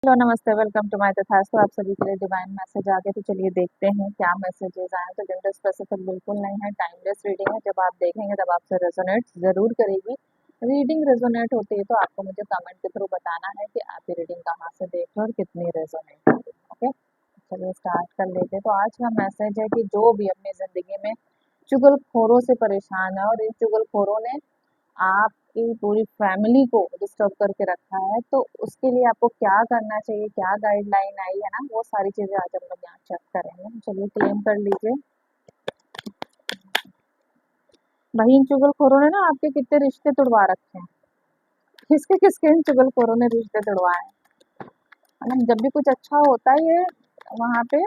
Hello नमस्ते, welcome to my तथास्तु। आप सभी के लिए डिवाइन मैसेज आ गए, तो चलिए देखते हैं क्या मैसेजेस आए। तो जेंडर स्पेसिफिक बिल्कुल नहीं है, टाइमलेस रीडिंग है। जब आप देखेंगे तब आपसे रेजोनेट जरूर करेगी। रीडिंग रेजोनेट होती है तो आपको मुझे कमेंट के थ्रू बताना है कि आपकी रीडिंग कहाँ से देख रहे हो और कितनी रेजोनेट होती है। ओके, चलिए स्टार्ट कर लेते हैं। तो आज का मैसेज है कि जो भी अपनी जिंदगी में चुगलखोरों से परेशान है और इन चुगलखोरों ने आपकी पूरी फैमिली को डिस्टर्ब करके रखा है, तो उसके लिए आपको क्या करना चाहिए, क्या गाइडलाइन आई है ना, वो सारी चीजें आज हम लोग यहाँ चेक करेंगे। चलिए क्लेम कर लीजिए। भाई इन चुगलखोरों ने ना आपके कितने रिश्ते तुड़वा रखे हैं। किसके किसके इन चुगलखोरों ने रिश्ते तुड़वाए हैं, है ना। जब भी कुछ अच्छा होता है ये वहां पे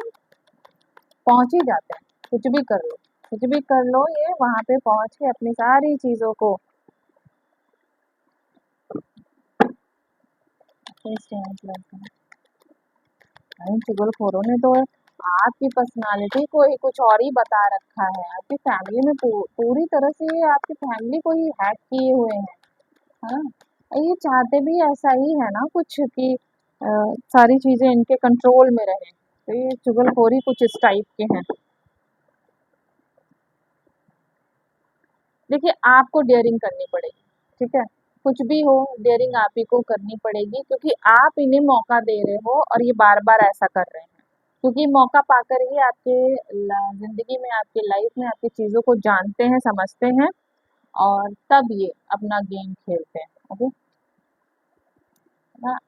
पहुंच ही जाते हैं। कुछ भी कर लो, कुछ भी कर लो, ये वहां पे पहुंच के अपनी सारी चीजों को इन चुगलखोरों ने तो आपकी पर्सनालिटी को ही कुछ और ही बता रखा है। आपकी फैमिली में पूरी तरह से ये आपकी फैमिली को ही हैक किए हुए हैं, है ना। ये चाहते भी ऐसा ही है ना कुछ कि सारी चीजें इनके कंट्रोल में रहे। तो ये चुगलखोरी कुछ इस टाइप के हैं। देखिए आपको डेयरिंग करनी पड़ेगी, ठीक है। कुछ भी हो, डेयरिंग आप ही को करनी पड़ेगी, क्योंकि आप इन्हें मौका दे रहे हो और ये बार बार ऐसा कर रहे हैं। क्योंकि मौका पाकर ही आपके जिंदगी में, आपकी लाइफ में आपकी चीजों को जानते हैं, समझते हैं और तब ये अपना गेम खेलते हैं। ओके,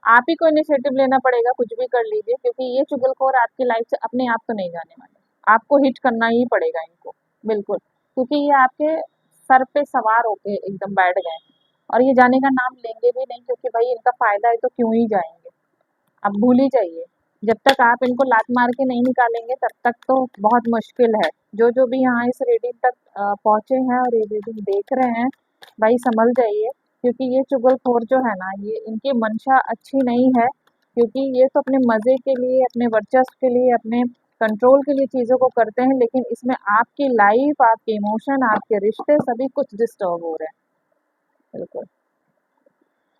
आप ही को इनिशिएटिव लेना पड़ेगा। कुछ भी कर लीजिए, क्योंकि ये चुगलखोर आपकी लाइफ से अपने आप तो नहीं जाने वाले। आपको हिट करना ही पड़ेगा इनको, बिल्कुल। क्योंकि ये आपके सर पे सवार होके एकदम बैठ गए हैं और ये जाने का नाम लेंगे भी नहीं, क्योंकि भाई इनका फायदा है तो क्यों ही जाएंगे। आप भूल ही जाइए। जब तक आप इनको लात मार के नहीं निकालेंगे तब तक तो बहुत मुश्किल है। जो भी यहाँ इस रीडिंग तक पहुंचे हैं और ये रीडिंग देख रहे हैं, भाई संभल जाइए। क्योंकि ये चुगलखोर जो है ना, ये इनकी मंशा अच्छी नहीं है। क्योंकि ये तो अपने मजे के लिए, अपने वर्चस्व के लिए, अपने कंट्रोल के लिए चीजों को करते हैं, लेकिन इसमें आपकी लाइफ, आपके इमोशन, आपके रिश्ते सभी कुछ डिस्टर्ब हो रहे हैं, बिल्कुल।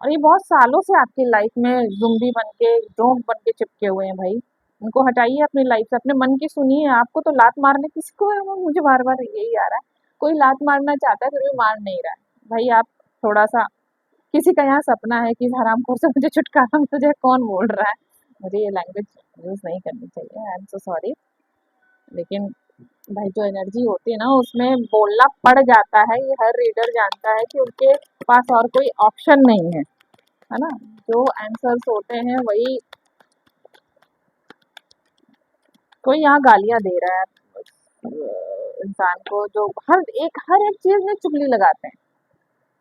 और ये बहुत सालों से आपकी लाइफ में ज़ुम्बी बन के, जोंक बन के चिपके हुए हैं भाई। इनको हटाइए अपनी लाइफ से, अपने मन की सुनिए। आपको तो लात मारने किसको है, वो मुझे बार-बार यही आ रहा है। कोई लात मारना चाहता है फिर भी मार नहीं रहा है। भाई आप थोड़ा-सा, किसी का यहाँ सपना है कि इस हरामखोर से मुझे छुटकारा मिल जाए, कौन बोल रहा है? मुझे ये लैंग्वेज यूज़ नहीं करनी चाहिए, आई एम सो सॉरी। लेकिन भाई जो एनर्जी होती है ना, उसमें बोलना पड़ जाता है। ये हर रीडर जानता है कि उनके पास और कोई ऑप्शन नहीं है ना। जो आंसर्स होते हैं वही, कोई यहाँ गालियां दे रहा है इंसान को, जो हर एक चीज में चुगली लगाते हैं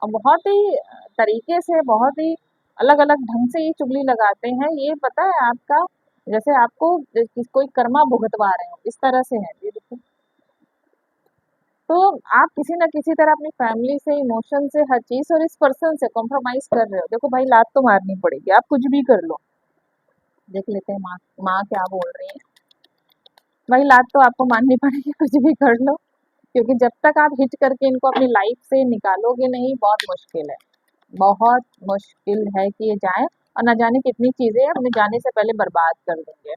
और बहुत ही तरीके से, बहुत ही अलग अलग ढंग से ये चुगली लगाते हैं। ये पता है आपका, जैसे आपको कोई कर्मा भुगतवा रहे हो, इस तरह से है ये, देखो। तो आप किसी ना किसी तरह अपनी फैमिली से, इमोशन से, हर चीज और इस पर्सन से कॉम्प्रोमाइज कर रहे हो। देखो भाई, लात तो मारनी पड़ेगी, आप कुछ भी कर लो। देख लेते हैं माँ माँ क्या बोल रही है। वही लात तो आपको माननी पड़ेगी, कुछ भी कर लो। क्योंकि जब तक आप हिट करके इनको अपनी लाइफ से निकालोगे नहीं, बहुत मुश्किल है। बहुत मुश्किल है कि ये जाए, और ना जाने कितनी चीजें अपने जाने से पहले बर्बाद कर देंगे।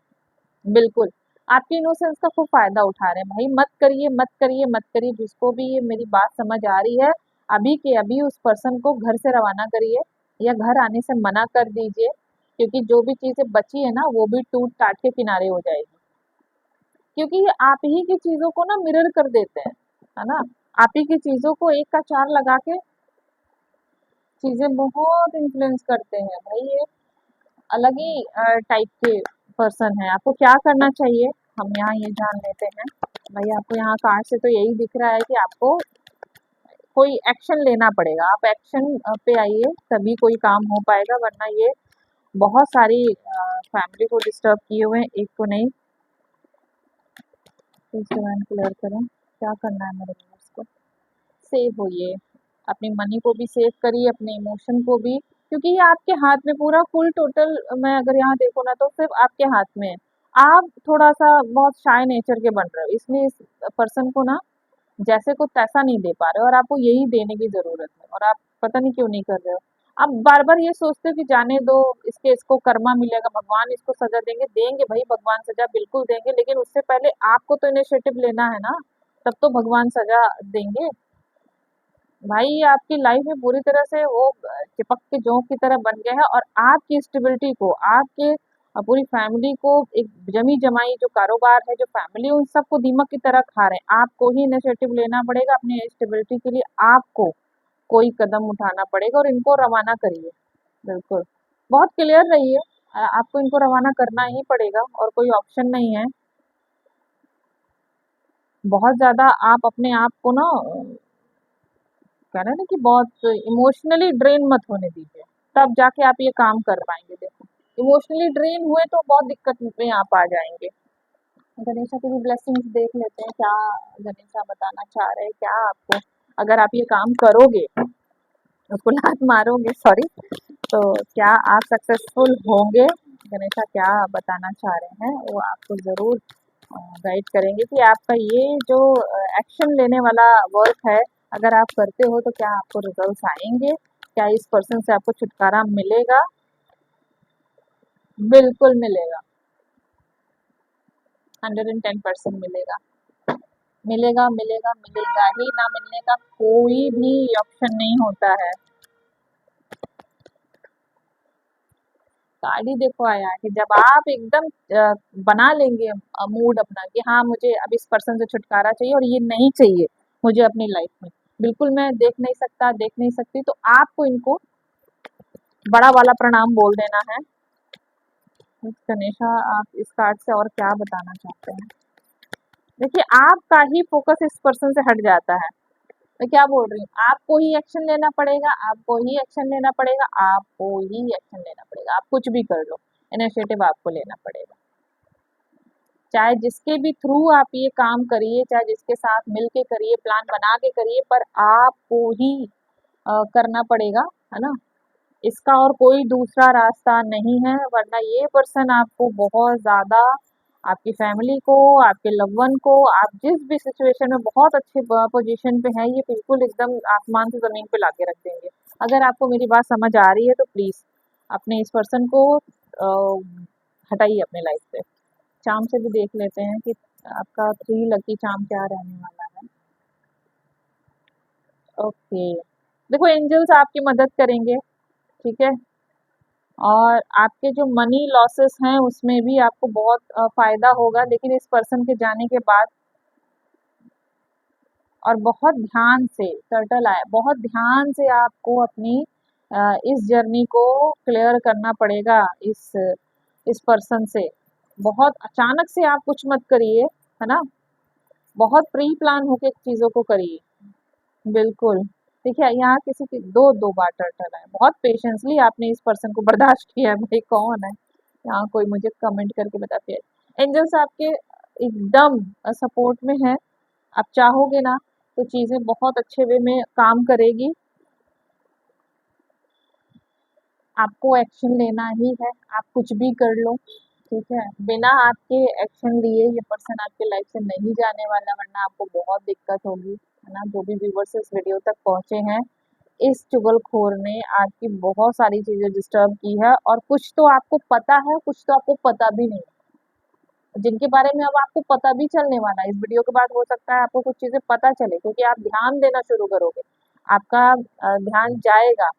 बिल्कुल, आपके इनोसेंस का खूब फायदा उठा रहे हैं भाई। मत करिए, मत करिए, मत करिए। जिसको भी ये मेरी बात समझ आ रही है, अभी के अभी उस पर्सन को घर से रवाना करिए या घर आने से मना कर दीजिए। क्योंकि जो भी चीजें बची है ना, वो भी टूट टाट के किनारे हो जाएगी। क्योंकि ये आप ही की चीज़ों को ना मिरर कर देते हैं, है ना? आप ही की चीज़ों को एक का चार लगा के चीज़ें बहुत इन्फ्लुएंस करते हैं भाई। ये अलग ही टाइप के पर्सन है। आपको क्या करना चाहिए, हम यहाँ ये जान लेते हैं। भाई आपको यहाँ कार्ड से तो यही दिख रहा है कि आपको कोई एक्शन लेना पड़ेगा। आप एक्शन पे आइए, तभी कोई काम हो पाएगा, वरना ये बहुत सारी फैमिली को डिस्टर्ब किए हुए हैं, एक को नहीं। तो इसके बाद क्लियर करें, क्या करना है मेरे व्यूअर्स को। सेव होइए, अपनी मनी को भी सेव करिए, अपने इमोशन को भी। क्योंकि ये आपके हाथ में पूरा फुल टोटल, मैं अगर यहाँ देखूँ ना, तो सिर्फ आपके हाथ में है। आप थोड़ा सा बहुत शाय नेचर के बन रहे हो, इसलिए इस पर्सन को ना जैसे को तैसा नहीं दे पा रहे हो, और आपको यही देने की जरूरत है, और आप पता नहीं क्यों नहीं कर रहे हो। आप बार बार ये सोचते हो कि जाने दो, इसको कर्मा मिलेगा, भगवान इसको सजा देंगे, देंगे भाई भगवान सजा बिल्कुल देंगे, लेकिन उससे पहले आपको तो इनिशिएटिव लेना है ना, तब तो भगवान सजा देंगे। भाई आपकी लाइफ में पूरी तरह से वो चिपक के जोंक की तरह बन गए हैं, और आपकी स्टेबिलिटी को, आपके पूरी फैमिली को, एक जमी जमाई जो कारोबार है, जो फैमिली, उन सबको दीमक की तरह खा रहे हैं। आपको ही इनिशिएटिव लेना पड़ेगा अपनी स्टेबिलिटी के लिए, आपको कोई कदम उठाना पड़ेगा और इनको रवाना करिए। बिल्कुल, बहुत क्लियर रहिए। आपको इनको रवाना करना ही पड़ेगा और कोई ऑप्शन नहीं है। बहुत ज़्यादा आप अपने आप को ना कह रहे हैं ना कि बहुत इमोशनली ड्रेन मत होने दीजिए, तब जाके आप ये काम कर पाएंगे। देखो, इमोशनली ड्रेन हुए तो बहुत दिक्कत में आप आ जाएंगे। गणेशा की भी ब्लेसिंग्स देख लेते हैं, क्या गणेशा बताना चाह रहे हैं, क्या आपको, अगर आप ये काम करोगे, उसको लात मारोगे, सॉरी, तो क्या आप सक्सेसफुल होंगे? गणेशा क्या बताना चाह रहे हैं, वो आपको ज़रूर गाइड करेंगे कि आपका ये जो एक्शन लेने वाला वर्क है, अगर आप करते हो तो क्या आपको रिजल्ट्स आएंगे, क्या इस पर्सन से आपको छुटकारा मिलेगा? बिल्कुल मिलेगा, 110% मिलेगा। मिलेगा, मिलेगा, मिलेगा ही, ना मिलने का कोई भी ऑप्शन नहीं होता है। कार्ड ही देखो आया है कि जब आप एकदम बना लेंगे मूड अपना कि हाँ मुझे अब इस पर्सन से छुटकारा चाहिए और ये नहीं चाहिए मुझे अपनी लाइफ में, बिल्कुल मैं देख नहीं सकता, देख नहीं सकती, तो आपको इनको बड़ा वाला प्रणाम बोल देना है। गणेशा, आप इस कार्ड से और क्या बताना चाहते हैं? देखिए, आपका ही फोकस इस पर्सन से हट जाता है। मैं क्या बोल रही हूँ, आपको ही एक्शन लेना पड़ेगा, आपको ही एक्शन लेना पड़ेगा, आपको ही एक्शन लेना पड़ेगा। आप कुछ भी कर लो, इनिशिएटिव आपको लेना पड़ेगा। चाहे जिसके भी थ्रू आप ये काम करिए, चाहे जिसके साथ मिल के करिए, प्लान बना के करिए, पर आपको ही करना पड़ेगा, है ना? इसका और कोई दूसरा रास्ता नहीं है, वरना ये पर्सन आपको बहुत ज़्यादा, आपकी फैमिली को, आपके लव वन को, आप जिस भी सिचुएशन में बहुत अच्छे पोजीशन पे हैं, ये बिल्कुल एकदम आसमान से ज़मीन पे लाके रख देंगे। अगर आपको मेरी बात समझ आ रही है तो प्लीज़ अपने इस पर्सन को हटाइए अपने लाइफ से। चार्म से भी देख लेते हैं कि आपका 3 लकी चार्म क्या रहने वाला है। ओके, देखो एंजल्स आपकी मदद करेंगे, ठीक है? और आपके जो मनी लॉसेस हैं उसमें भी आपको बहुत फ़ायदा होगा, लेकिन इस पर्सन के जाने के बाद, और बहुत ध्यान से, टर्टल आया, बहुत ध्यान से आपको अपनी इस जर्नी को क्लियर करना पड़ेगा इस पर्सन से। बहुत अचानक से आप कुछ मत करिए, है ना? बहुत प्री प्लान होके चीज़ों को करिए। बिल्कुल। देखिए, यहाँ किसी की 2 बार टर्टल आए, बहुत पेशेंसली आपने इस पर्सन को बर्दाश्त किया है। भाई कौन है? यहाँ कोई मुझे कमेंट करके बताते हैं। एंजल्स आपके एकदम सपोर्ट में है। आप चाहोगे ना तो चीज़ें बहुत अच्छे वे में काम करेगी। आपको एक्शन लेना ही है, आप कुछ भी कर लो, ठीक है? बिना आपके एक्शन लिए ये पर्सन आपके लाइफ से नहीं जाने वाला, वरना आपको बहुत दिक्कत होगी, है ना? जो भी व्यूवर्स इस वीडियो तक पहुँचे हैं, इस चुगलखोर ने आपकी बहुत सारी चीज़ें डिस्टर्ब की है, और कुछ तो आपको पता है, कुछ तो आपको पता भी नहीं, जिनके बारे में अब आपको पता भी चलने वाला है। इस वीडियो के बाद हो सकता है आपको कुछ चीज़ें पता चले, क्योंकि आप ध्यान देना शुरू करोगे। आपका ध्यान जाएगा,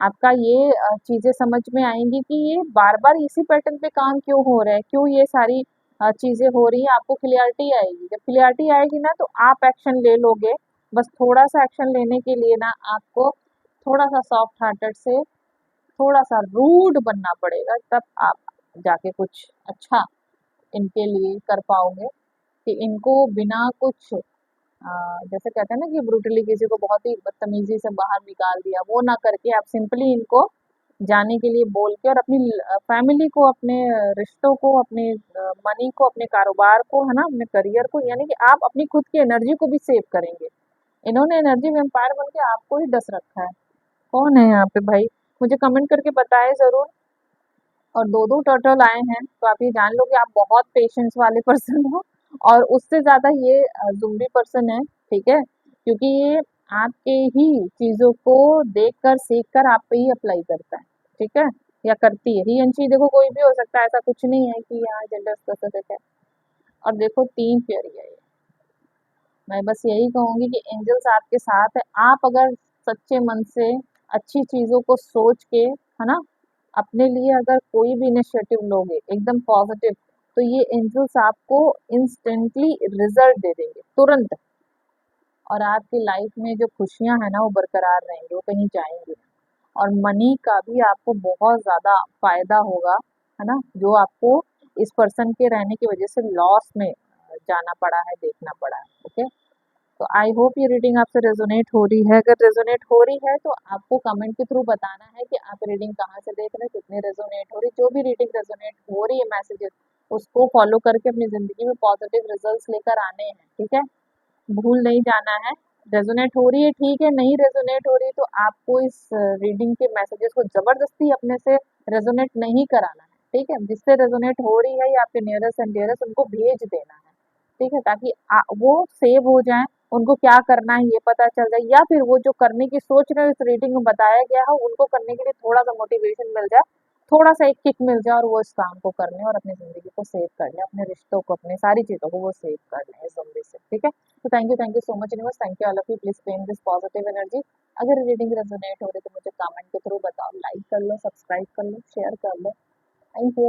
आपका ये चीज़ें समझ में आएँगी कि ये बार-बार इसी पैटर्न पे काम क्यों हो रहा है, क्यों ये सारी चीज़ें हो रही हैं, आपको क्लैरिटी आएगी। जब क्लैरिटी आएगी ना तो आप एक्शन ले लोगे। बस थोड़ा-सा एक्शन लेने के लिए ना आपको थोड़ा-सा सॉफ्ट हार्टेड से, थोड़ा-सा रूड बनना पड़ेगा, तब आप जाके कुछ अच्छा इनके लिए कर पाओगे, कि इनको बिना कुछ जैसे कहते हैं ना कि ब्रूटली किसी को बहुत ही बदतमीजी से बाहर निकाल दिया, वो ना करके आप सिंपली इनको जाने के लिए बोल के, और अपनी फैमिली को, अपने रिश्तों को, अपने मनी को, अपने कारोबार को, है ना, अपने करियर को, यानी कि आप अपनी खुद की एनर्जी को भी सेव करेंगे। इन्होंने एनर्जी वेम्पायर बन के आपको ही डस रखा है। कौन है यहाँ पे भाई? मुझे कमेंट करके बताएं ज़रूर। और 2-2 टर्टल आए हैं, तो आप ये जान लो कि आप बहुत पेशेंस वाले पर्सन हो, और उससे ज़्यादा ये ज़ुम्बी पर्सन है, ठीक है? क्योंकि ये आपके ही चीजों को देखकर सीखकर आप पे ही अप्लाई करता है, ठीक है, या करती है। ही एंड शी देखो कोई भी हो सकता है, ऐसा कुछ नहीं है कि यहाँ जेंडर स्पेसिफिक है। और देखो 3 फेरी है ये। मैं बस यही कहूंगी कि एंजल्स आपके साथ है। आप अगर सच्चे मन से अच्छी चीजों को सोच के, है ना, अपने लिए अगर कोई भी इनिशिएटिव लोगे एकदम पॉजिटिव, तो ये एंजल्स आपको इंस्टेंटली रिजल्ट दे देंगे तुरंत। और आपकी लाइफ में जो खुशियां है ना वो बरकरार रहेंगी, वो कहीं जाएंगी नहीं। और मनी का भी आपको बहुत ज्यादा फायदा होगा, है ना, जो आपको इस पर्सन के रहने की वजह से लॉस में जाना पड़ा है, देखना पड़ा है। ओके, तो आई होप ये रीडिंग आपसे रेजोनेट हो रही है। अगर रेजोनेट हो रही है तो आपको कमेंट के थ्रू बताना है कि आप रीडिंग कहाँ से देख रहे हैं, कितनी रेजोनेट हो रही। जो भी रीडिंग रेजोनेट हो रही है मैसेजेस, उसको फॉलो करके अपनी जिंदगी में पॉजिटिव रिजल्ट्स लेकर आने हैं, ठीक है, भूल नहीं जाना है। रेजोनेट हो रही है ठीक है, नहीं रेजोनेट हो रही तो आपको इस रीडिंग के मैसेजेस को जबरदस्ती अपने से रेजोनेट नहीं कराना है, ठीक है। जिससे रेजोनेट हो रही है या आपके नियरेस्ट एंड डियरेस्ट उनको भेज देना है, ठीक है, ताकि वो सेव हो जाए, उनको क्या करना है ये पता चल जाए, या फिर वो जो करने की सोच रहे हो इस रीडिंग में बताया गया है उनको करने के लिए थोड़ा सा मोटिवेशन मिल जाए, थोड़ा सा एक किक मिल जाए, और वो इस काम को करने और अपनी जिंदगी को सेव कर ले, अपने रिश्तों को, अपने सारी चीजों को वो सेव कर ले इस ज़म्बी से, ठीक है। तो thank you so much universe, thank you all of you, please claim this positive energy. अगर रीडिंग रेजोनेट हो रही तो मुझे कमेंट के थ्रू बताओ, लाइक कर लो, सब्सक्राइब कर लो, शेयर कर लो। Thank you.